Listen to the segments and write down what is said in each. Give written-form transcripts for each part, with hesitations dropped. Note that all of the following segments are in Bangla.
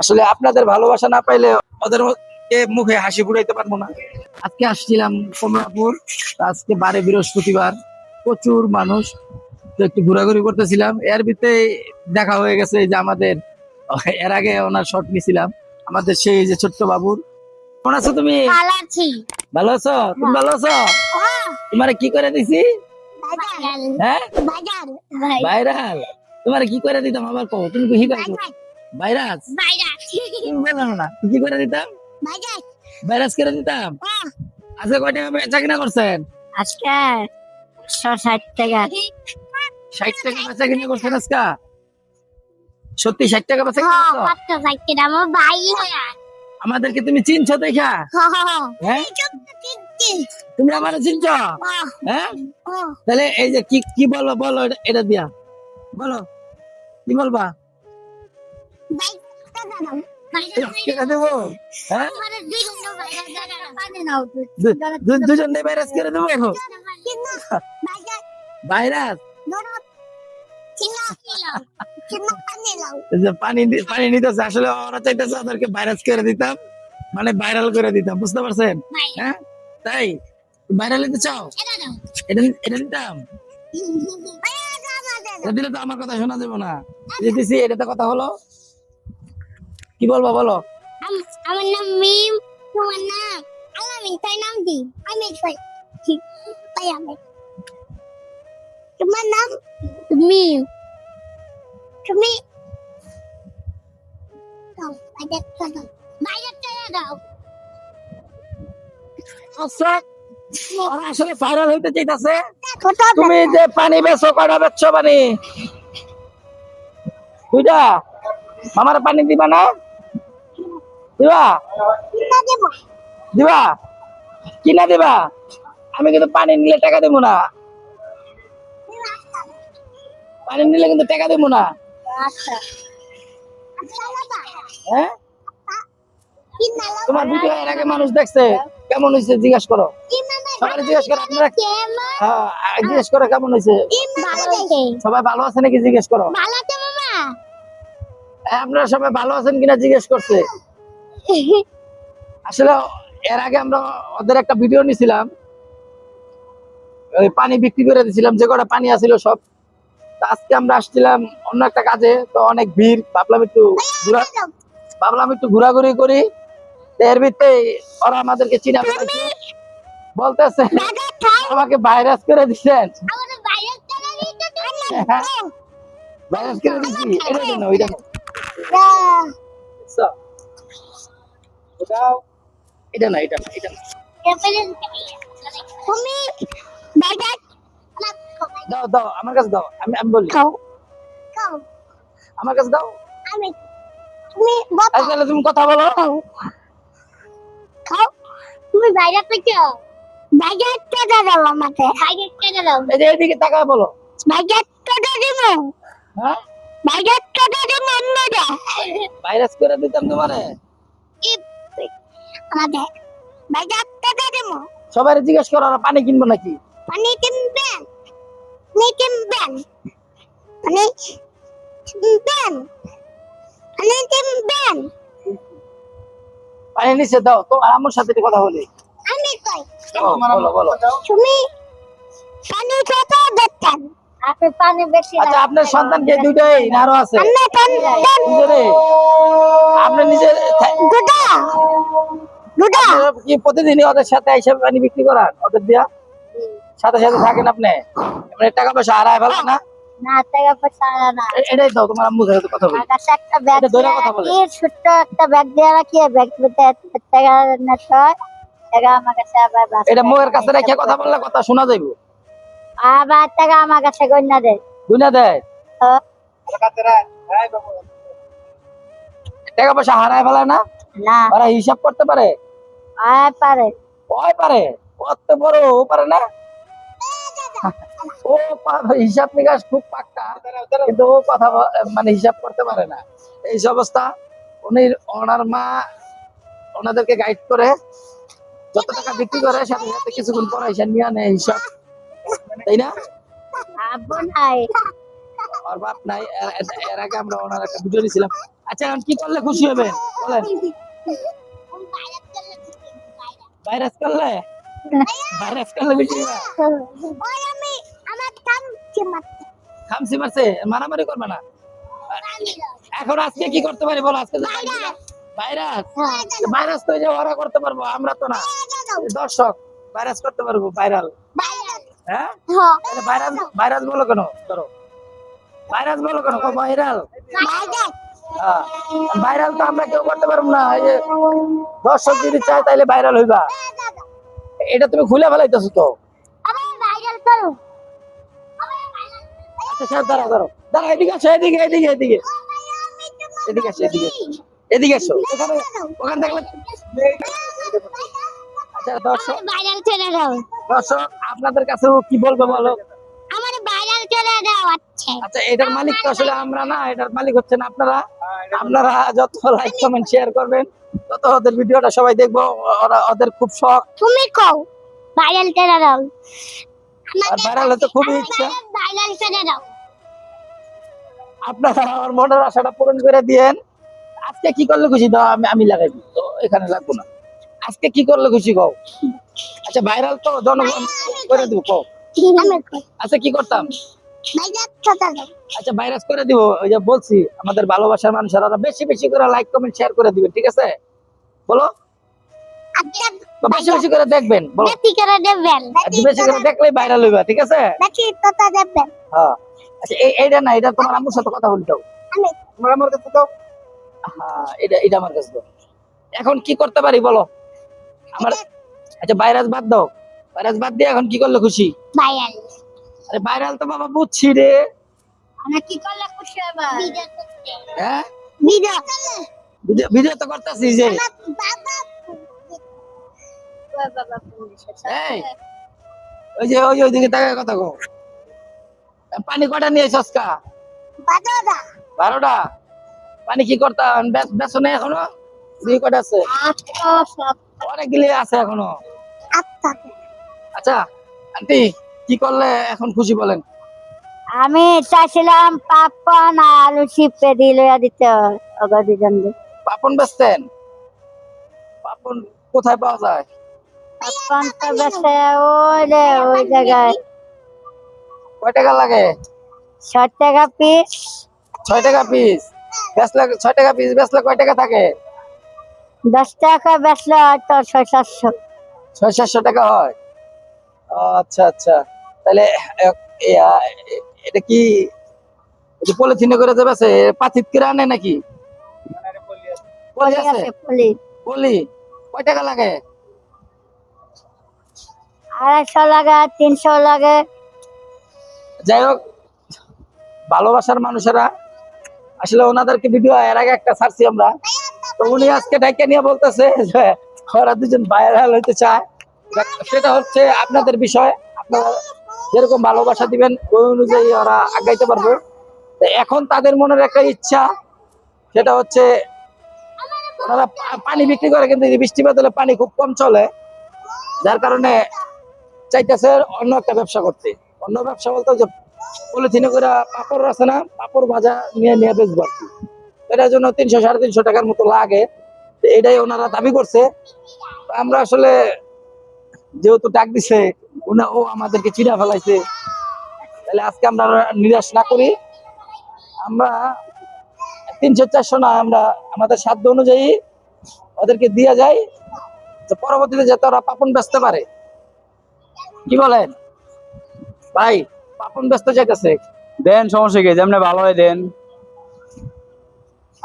আসলে আপনাদের ভালোবাসা না পাইলে ওদের মুখে হাসি ফুটাইতে পারবো না। আজকে আসছিলাম কমলাপুর, আজকে বারে বৃহস্পতিবার, প্রচুর মানুষ, তো একটু ঘোরাঘুরি করতেছিলাম, এর ভিতরে দেখা হয়ে গেছে যে আমাদের এর আগে ওনার শট নিছিলাম, আমাদের সেই যে ছোট্ট বাবুর। কেমন আছো তুমি? ভালো আছি। ভালো আছো? তুমি ভালো আছো? তোমার কি করে দিছি? হ্যাঁ, বাজার ভাইরাল। তোমার কি করে দিতাম আবার কও, তুমি কি শিখাইছো? ভাইরাস? তুমি বলো না কি করে দিতাম? ভাইরাস করে দিতাম। আজকে কয় টাকা বেচা কিনা করছেন? আজকে 160 টাকা। 60 টাকা বেচা কিনা করছেন আজকে? সত্যি 60 টাকা বেচা কিনা করছো? কত সাইকেল আমার ভাই আমাদেরকে তুমি চিনছো দেখা? হ্যাঁ, তুমি আমার চিনছো? হ্যাঁ, তাহলে এই যে কি কি বলো বলো এটা দিয়া বলো, কি বলবা? টাকা দেবো? হ্যাঁ, দুজন ভাইরাস করে দেবো এখন। ভাইরাস পানি পানি নিতেছে, আসলে ওরা চাইতেছে ওদেরকে ভাইরাস করে দিতাম, মানে ভাইরাল করে দিতাম, বুঝতে পারছেন? হ্যাঁ, তাই ভাইরাল দিতে চাও? এটা এটা দিতাম, এটা দিলে তো আমার কথা শোনা যাবে না। দিতেছি, এটাতে কথা হলো, কি বলবো বলো? আমার নাম মিম, তোমার নাম আলামিন, তাই নাম দি আমি তাই আমি তোমার নাম মিম, তুমি আচ্ছা, ওরা আসলে ভাইরাল হইতে চাইতেছে। তুমি যে পানি বেচো, কয়টা বেচছো পানি? দুইটা। আমার পানি দিবা না? দিবা? দিবা কিনা দিবা? আমি কিন্তু পানি নিলে টাকা দেবো না, পানি নিলে কিন্তু টাকা দেবো না। হ্যাঁ, তোমার ভিডিও এর আগে মানুষ দেখছে, কেমন হয়েছে জিজ্ঞেস করো, সবাই জিজ্ঞেস করো, আপনারা জিজ্ঞেস করো কেমন হয়েছে, সবাই ভালো আছে নাকি জিজ্ঞেস করো। আপনারা সবাই ভালো আছেন কিনা জিজ্ঞেস করছে। আসলে এর আগে আমরা ওদের একটা ভিডিও নিছিলাম, ওই পানি বিক্রি করে দিছিলাম, যে কটা পানি আছিল সব। আজকে আমরা আসছিলাম অন্য একটা কাজে, তো অনেক ভিড়, ভাবলাম একটু ঘোরাঘুরি করি। এর ভিতরে ওরা আমাদেরকে চিনা ফেলেছে, বলতেছে আমাকে ভাইরাস করে দিচ্ছেন। ভাইরাস করে দিচ্ছি, এটা কেন ওইটা এটা না, এটা না, এটা না। দাও দাও আমার কাছে দাও, আমি আমি বলি, আমার কাছে দাও। তাহলে তুমি কথা বলো। তুমি বাইরে পেছো বাইরে টাকা দাও আমাকে, বাইরে টাকা দাও, এই যে এদিকে তাকায় বলো। বাইরে টাকা দিব, হ্যাঁ, বাইরে টাকা দিব আমরা ভাইরাস করে দিতাম তোমারে। আমাদের বাইরে টাকা দিব। সবাই জিজ্ঞেস করো ওরা পানি কিনবো নাকি। পানি কিনবেন, পানি কিনবেন, পানি কিনবেন, পানি কিনবেন। পানি নিচে দাও তো, আর আমার সাথে একটু কথা বলি। আমি কই বলো বলো। তুমি পানি কত দেখতেন? আপনি পানি বেশি। আচ্ছা, আপনার সন্তান কে দুইটাই না আরো আছে? আমি সন্তান দুজনে। আপনি নিজে দুটা দুটা কি প্রতিদিনই ওদের সাথে এসে পানি বিক্রি করান, ওদের দিয়া সাথে সাথে থাকেন আপনি? মানে টাকা পয়সা হারায় ফেলেন না? না, টাকা পয়সা না। এটাই দাও, তোমার আম্মুর সাথে কথা বলি। আমার কাছে একটা ব্যাগ এটা ধরে কথা বলে। দিয়ে ছোট্ট একটা ব্যাগ দিয়ে রাখি, ব্যাগ ভিতরে টাকা নিতে হয়, টাকা আমার কাছে আবার এটা মুখের কাছে রেখে কথা বললে কথা শোনা যাইবো। আবার টাকা আমার কাছে গয়না দেয়। গুনা দেয়? হ্যাঁ। টাকা পয়সা হারায় ফেলায় না? না, ওরা হিসাব করতে পারে? পারে। ওই পারে, কত বড় ও পারে না? ও হিসাব নিকাশ খুব পাক্কা, কিন্তু ও কথা মানে হিসাব করতে পারে না। এই যে অবস্থা, ওনার মা ওনাদেরকে গাইড করে, যত টাকা বিক্রি করে সাথে সাথে কিছুক্ষণ পর হিসাব নিয়ে আনে হিসাব, তাই না? আব্বু নাই। আর বাপ নাই। এর আগে আমরা ওনার একটা ভিডিও দিয়েছিলাম, আচ্ছা এখন কি করলে খুশি হবে বলেন? ভাইরাস করলে ভাইরাস করলে খুশি হবে? খামসি মারছে, মারামারি করবে না। এখন আজকে কি করতে পারি বলো? আজকে ভাইরাস, ভাইরাস তো এই যে ওরা করতে পারবো, আমরা তো না। দর্শক ভাইরাস করতে পারবো, ভাইরাল। হ্যাঁ ভাইরাস, ভাইরাস বলো কেন? করো ভাইরাস বলো কেন? ভাইরাল, ভাইরাল তো আমরা কেউ করতে পারবো না। এই যে দর্শক যদি চায় তাইলে ভাইরাল হইবা, এটা তুমি খুলে ফেলাইতেছো তো। আচ্ছা স্যার দাঁড়াও দাঁড়াও দাঁড়াও, এদিকে আসো, এদিকে এদিকে এদিকে এদিকে আসো, এদিকে এদিকে আসো। ওখানে ওখানে দেখলে। আচ্ছা দর্শক, দর্শক আপনাদের কাছে কি বলবো বলো? আচ্ছা এটার মালিক তো আসলে আমরা না, এটার মালিক হচ্ছেন আপনারা। আপনারা যত লাইক কমেন্ট শেয়ার করবেন তত ওদের ভিডিওটা সবাই দেখবো। ওরা ওদের খুব শখ, তুমি কও ভাইরাল করে দাও। আর ভাইরাল হতে খুবই ইচ্ছা। ভাইরাল করে দাও। আপনারা আমার মনের আশাটা পূরণ করে দিয়েন। আজকে কি করলে খুশি দাও, আমি আমি লাগাই দিই তো, এখানে লাগবো না। আজকে কি করলে খুশি কও? আচ্ছা ভাইরাল তো জনগণ করে দিব কও। আচ্ছা কি করতাম? আচ্ছা ভাইরাস করে দিব। ওই যে বলছি আমাদের ভালোবাসার মানুষেরা বেশি বেশি করে লাইক কমেন্ট শেয়ার করে দিবেন, ঠিক আছে? বলো তো বেশি বেশি করে দেখবেন, বলো বেশি করে দেখলেই ভাইরাল হইবা, ঠিক আছে? হ্যাঁ আচ্ছা এইটা না, এটা তোমার আম্মুর সাথে কথা বলতে হবে। তোমার আমার কাছে দাও। হ্যাঁ এটা এটা আমার কাছে দাও। এখন কি করতে পারি বলো আমার? আচ্ছা ভাইরাস বাদ দাও, ভাইরাস বাদ দিয়ে এখন কি করলে খুশি? ভাইরাল। আরে ভাইরাল তো বাবা বুঝছি রে। আমরা কি করলে খুশি হবা? হ্যাঁ ভিডিও ভিডিও ভিডিও তো করতেছি যে। এই ওই যে ওই ওইদিকে তাকায় কথা কও। পানি কটা নিয়ে সস্কা? 12টা। পানি কি করতাম? বেসো না এখনো? দুই কটা আছে? অনেকগুলি আছে এখনো। আচ্ছা আন্টি কি করলে এখন খুশি বলেন? আমি চাইছিলাম পাপন আর আলু চিপে দিলে দিতে ওগো দুজনকে। পাপন বেচতেন? পাপন কোথায় পাওয়া যায়? পাপন তো বেশে ওই রে ওই জায়গায় কয় টাকা লাগে? 60 টাকা পিস। 6 টাকা পিস বেচলে? 6 টাকা পিস বেচলে কয় টাকা থাকে? 10 টাকা বেচলে হয়তো 600-700। 600-700 টাকা হয়। ও, আচ্ছা আচ্ছা। তাহলে এটা কি পলিথিনে করে দেবে? পাথিত করে আনে নাকি? পলি আছে? পলি পলি কয় টাকা লাগে? 250 লাগে 300 লাগে। যাই হোক, ভালোবাসার মানুষেরা আসলে ওনাদেরকে ভিডিও এর আগে একটা ছাড়ছি আমরা, তো উনি আজকে ডাইকে নিয়ে বলতেছে যে ওরা দুজন ভাইরাল হইতে চায়। সেটা হচ্ছে আপনাদের বিষয়, আপনারা যেরকম ভালোবাসা দিবেন ওই অনুযায়ী ওরা আগাইতে পারবে। তো এখন তাদের মনের একটা ইচ্ছা, সেটা হচ্ছে ওনারা পানি বিক্রি করে, কিন্তু এই বৃষ্টিপাত হলে পানি খুব কম চলে, যার কারণে চাইতেছে অন্য একটা ব্যবসা করতে। অন্য ব্যবসা বলতে যে পলিথিনে করে পাপড় আছে না, পাপড় ভাজা নিয়ে নিয়ে বেচবো আর কি। এটার জন্য 300-350 টাকার মতো লাগে। তো এটাই ওনারা দাবি করছে। তো আমরা আসলে যেহেতু ডাক দিছে ও আমাদেরকে চিড়া ফেলাইছে, তাহলে আজকে আমরা নিরাশ না করি। আমরা 300-400 না, আমরা আমাদের সাধ্য অনুযায়ী ওদেরকে দিয়ে যাই, যে পরবর্তীতে যাতে ওরা পাপন বেচতে পারে। কি বলেন ভাই? পাপন বেচতে চাইতেছে, দেন, সমস্যা কি? যেমন ভালো হয় দেন।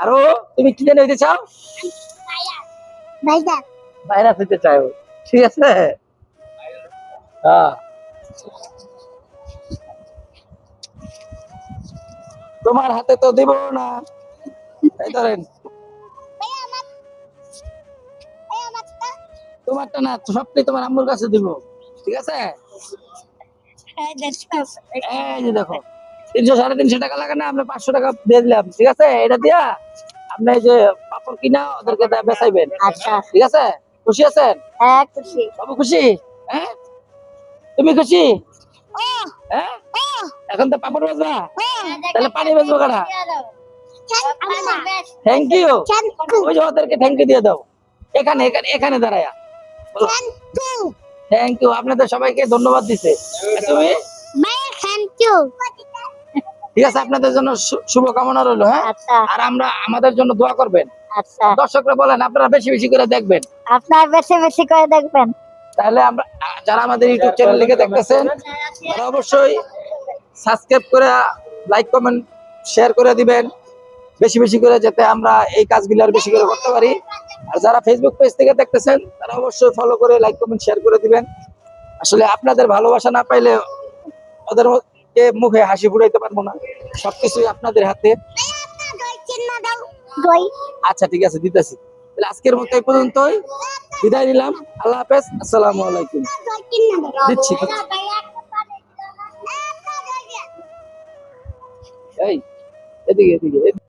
আরো তুমি কি জানি হইতে চাও? ভাইজান বাইরে হইতে চাও, ঠিক আছে? হ্যাঁ তোমার হাতে তো দিব না, এই ধরেন। তোমারটা না, সবটাই তোমার আম্মুর কাছে দিব, ঠিক আছে? এই যে দেখো 300-350 টাকা লাগে না, আমরা 500 টাকা দিয়ে দিলাম, ঠিক আছে? এটা দিয়া আপনি এই যে পাপড় কিনা ওদেরকে বেচাইবেন। আচ্ছা ঠিক আছে? খুশি আছেন? হ্যাঁ খুশি। বাবু খুশি? হ্যাঁ তুমি খুশি? হ্যাঁ এখন তো পাপড় বেচবা, তাহলে পানি বেচবো কারা? থ্যাংক ইউ ওই যে ওদেরকে থ্যাংক ইউ দিয়ে দাও এখানে এখানে এখানে দাঁড়ায়া থ্যাংক ইউ আপনাদের সবাইকে ধন্যবাদ দিছে তুমি ঠিক আছে আপনাদের জন্য শুভকামনা রইলো হ্যাঁ আচ্ছা আর আমরা আমাদের জন্য দোয়া করবেন আচ্ছা দর্শকরা বলেন আপনারা বেশি বেশি করে দেখবেন আপনার বেশি বেশি করে দেখবেন তাহলে আমরা যারা আমাদের ইউটিউব চ্যানেল লিখে দেখতেছেন তারা অবশ্যই সাবস্ক্রাইব করে লাইক কমেন্ট শেয়ার করে দিবেন বেশি বেশি করে যাতে আমরা এই কাজগুলো আর বেশি করে করতে পারি আর যারা ফেসবুক পেজ থেকে দেখতেছেন তারা অবশ্যই ফলো করে লাইক কমেন্ট শেয়ার করে দিবেন আসলে আপনাদের ভালোবাসা না পাইলে ওদের মুখে হাসি ফুটাইতে পারবো না সবকিছুই আপনাদের হাতে আচ্ছা ঠিক আছে দিতেছি তাহলে আজকের মতো এই পর্যন্তই বিদায় নিলাম আল্লাহ হাফেজ আসসালামু আলাইকুম দিচ্ছি এই এদিকে এদিকে